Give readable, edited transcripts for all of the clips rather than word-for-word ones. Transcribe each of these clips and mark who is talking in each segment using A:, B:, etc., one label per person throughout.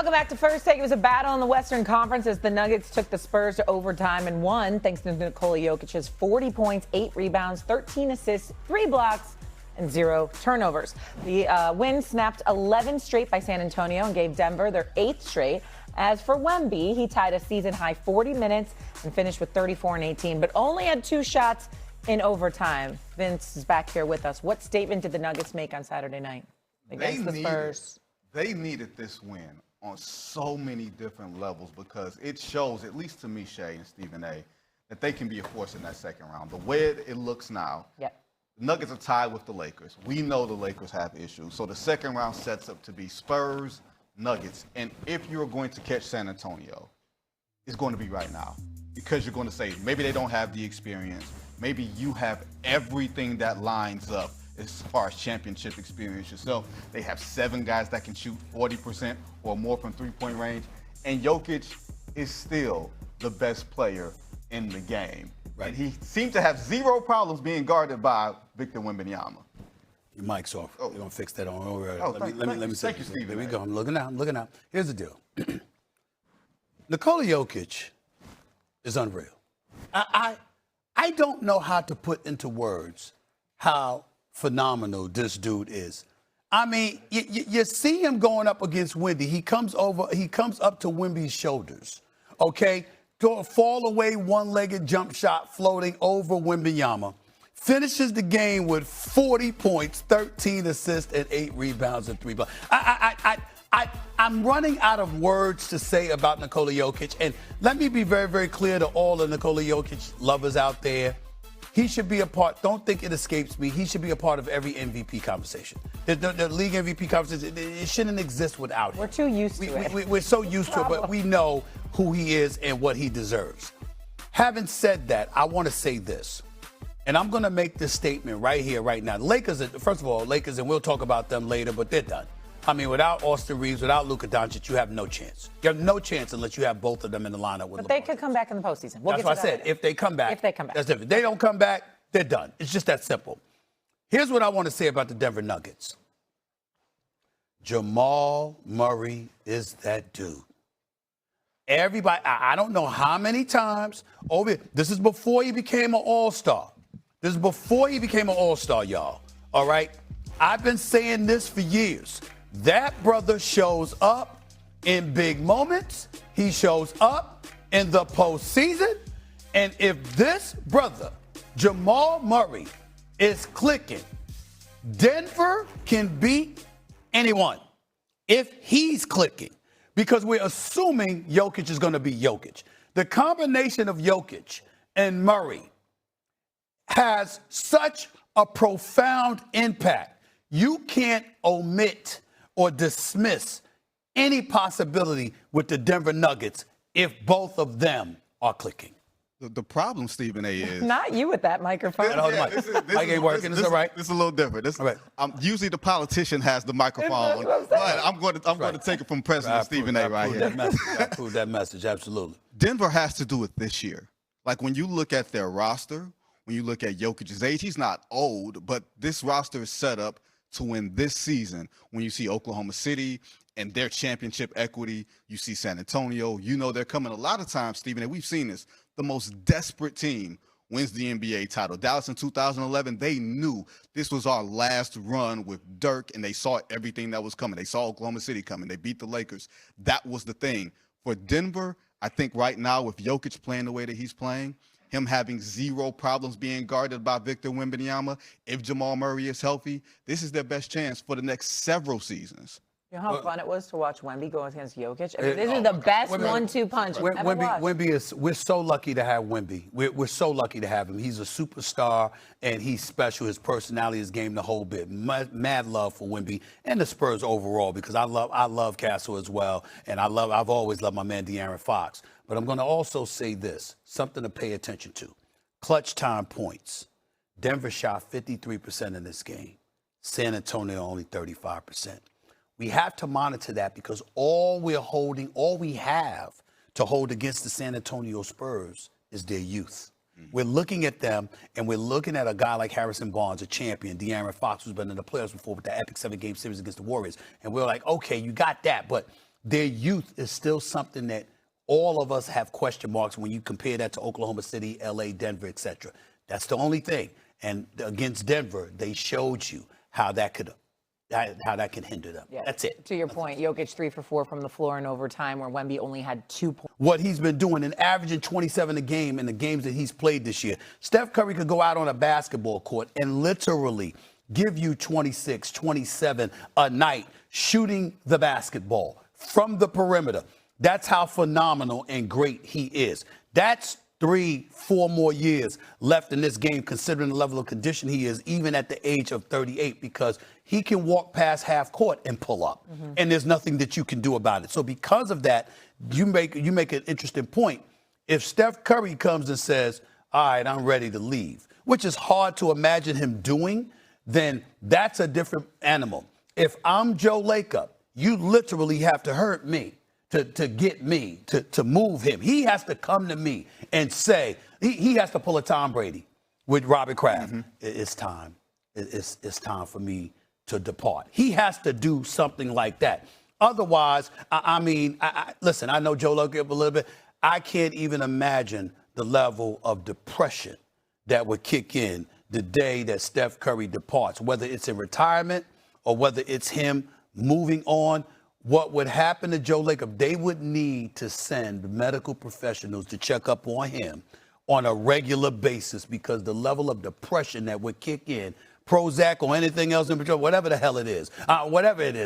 A: Welcome back to First Take. It was a battle in the Western Conference as the Nuggets took the Spurs to overtime and won thanks to Nikola Jokic's 40 points, 8 rebounds, 13 assists, 3 blocks, and 0 turnovers. The win snapped 11 straight by San Antonio and gave Denver their 8th straight. As for Wemby, he tied a season-high 40 minutes and finished with 34 and 18, but only had 2 shots in overtime. Vince is back here with us. What statement did the Nuggets make on Saturday night against the Spurs?
B: They needed this win on so many different levels because it shows, at least to me, Shay and Stephen A., that they can be a force in that second round. The way it looks now, the Nuggets are tied with the Lakers. We know the Lakers have issues. So the second round sets up to be Spurs, Nuggets. And if you're going to catch San Antonio, it's going to be right now because you're going to say maybe they don't have the experience. Maybe you have everything that lines up as far as championship experience yourself. They have 7 guys that can shoot 40% or more from three-point range. And Jokić is still the best player in the game. Right. And he seemed to have 0 problems being guarded by Victor Wembanyama.
C: Your mic's off. We're going to fix that on.
B: Let me
C: say
B: thank you, Stephen.
C: There we go. I'm looking out. Here's the deal. Nikola Jokić is unreal. I don't know how to put into words how phenomenal this dude is. I mean, you see him going up against Wemby. He comes up to Wemby's shoulders, okay? Fall away, one-legged jump shot floating over Wembanyama. Finishes the game with 40 points, 13 assists, and 8 rebounds and 3 blocks. I'm running out of words to say about Nikola Jokić. And let me be very, very clear to all the Nikola Jokić lovers out there. He should be a part, don't think it escapes me, he should be a part of every MVP conversation. The league MVP conversation, it shouldn't exist without him.
A: We're too used to it.
C: We're so used to it, but we know who he is and what he deserves. Having said that, I want to say this, and I'm going to make this statement right here, right now. Lakers, first of all, Lakers, and we'll talk about them later, but they're done. I mean, without Austin Reeves, without Luka Doncic, you have no chance. You have no chance unless you have both of them in the lineup with LeBron.
A: But they could come back in the postseason.
C: That's what I said. If they come back.
A: That's
C: different. If they don't come back, they're done. It's just that simple. Here's what I want to say about the Denver Nuggets. Jamal Murray is that dude. Everybody, I don't know how many times. This is before he became an all-star. This is before he became an all-star, y'all. All right? I've been saying this for years. That brother shows up in big moments. He shows up in the postseason. And if this brother, Jamal Murray, is clicking, Denver can beat anyone if he's clicking. Because we're assuming Jokić is going to be Jokić. The combination of Jokić and Murray has such a profound impact. You can't omit or dismiss any possibility with the Denver Nuggets if both of them are clicking.
B: The problem, Stephen A., is...
A: Not you with that microphone.
C: Mic ain't working. It's all right.
B: This is a little different. Usually the politician has the microphone, but I'm going to take it from President Stephen A. right here.
C: I approve that message, absolutely.
B: Denver has to do it this year. Like when you look at their roster, when you look at Jokic's age, he's not old, but this roster is set up to win this season. When you see Oklahoma City and their championship equity, you see San Antonio, you know they're coming. A lot of times, Stephen, and we've seen this, the most desperate team wins the NBA title. Dallas in 2011, they knew this was our last run with Dirk, and they saw everything that was coming. They saw Oklahoma City coming. They beat the Lakers. That was the thing. For Denver, I think right now with Jokić playing the way that he's playing, him having 0 problems being guarded by Victor Wembanyama, if Jamal Murray is healthy, this is their best chance for the next several seasons.
A: You know how fun it was to watch Wemby go against Jokić? I mean, this is the best 1-2 punch I've ever watched.
C: Wemby is, we're so lucky to have Wemby. We're so lucky to have him. He's a superstar, and he's special. His personality, his game, the whole bit. Mad love for Wemby and the Spurs overall because I love Castle as well, and I've always loved my man De'Aaron Fox. But I'm going to also say this, something to pay attention to. Clutch time points. Denver shot 53% in this game. San Antonio only 35%. We have to monitor that because all we have to hold against the San Antonio Spurs is their youth. We're looking at them, and we're looking at a guy like Harrison Barnes, a champion, De'Aaron Fox, who's been in the playoffs before with the epic 7-game series against the Warriors. And we're like, okay, you got that, but their youth is still something that all of us have question marks when you compare that to Oklahoma City, LA, Denver, etc. That's the only thing. And against Denver, they showed you how that can hinder them.
A: Yeah.
C: That's it.
A: To your point, Jokić 3 for 4 from the floor in overtime, where Wemby only had 2 points.
C: What he's been doing and averaging 27 a game in the games that he's played this year. Steph Curry could go out on a basketball court and literally give you 26, 27 a night shooting the basketball from the perimeter. That's how phenomenal and great he is. That's 3-4 more years left in this game, considering the level of condition he is, even at the age of 38, because he can walk past half court and pull up, and there's nothing that you can do about it. So because of that, you make an interesting point. If Steph Curry comes and says, all right, I'm ready to leave, which is hard to imagine him doing, then that's a different animal. If I'm Joe Lacob, you literally have to hurt me to get me to move him. He has to come to me and say, he has to pull a Tom Brady with Robert Kraft. It's time. It's time for me to depart. He has to do something like that. Otherwise, listen, I know Joe Lacob a little bit. I can't even imagine the level of depression that would kick in the day that Steph Curry departs, whether it's in retirement or whether it's him moving on. What would happen to Joe Lacob? They would need to send medical professionals to check up on him on a regular basis, because the level of depression that would kick in, Prozac or anything else in particular, whatever the hell it is,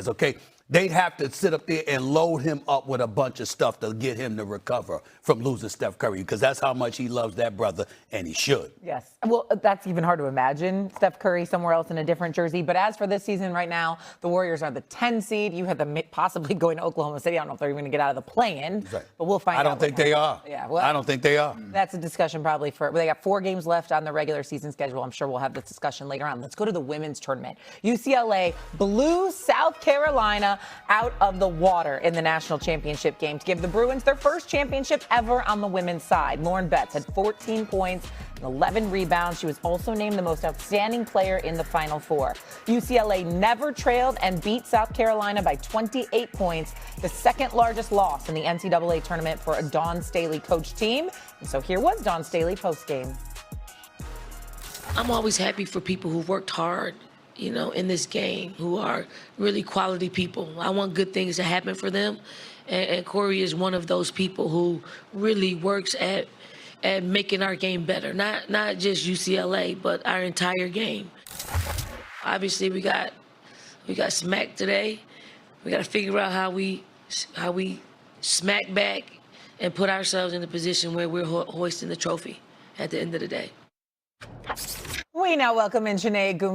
C: okay? They'd have to sit up there and load him up with a bunch of stuff to get him to recover from losing Steph Curry, because that's how much he loves that brother, and he should.
A: Yes. Well, that's even hard to imagine Steph Curry somewhere else in a different jersey. But as for this season right now, the Warriors are the 10 seed. You have them possibly going to Oklahoma City. I don't know if they're even going to get out of the play-in,
C: right,
A: but we'll find out.
C: I don't think they are.
A: Yeah, well,
C: I don't think they are.
A: That's a discussion probably they got 4 games left on the regular season schedule. I'm sure we'll have this discussion later on. Let's go to the women's tournament. UCLA blew South Carolina out of the water in the national championship game to give the Bruins their first championship ever on the women's side. Lauren Betts had 14 points and 11 rebounds. She was also named the most outstanding player in the Final Four. UCLA never trailed and beat South Carolina by 28 points, the second largest loss in the NCAA tournament for a Dawn Staley coach team. And so here was Dawn Staley post-game.
D: I'm always happy for people who worked hard, in this game, who are really quality people. I want good things to happen for them. And Corey is one of those people who really works at making our game better. Not just UCLA, but our entire game. Obviously, we got smacked today. We got to figure out how we smack back and put ourselves in a position where we're hoisting the trophy at the end of the day.
A: We now welcome in Janae Guma.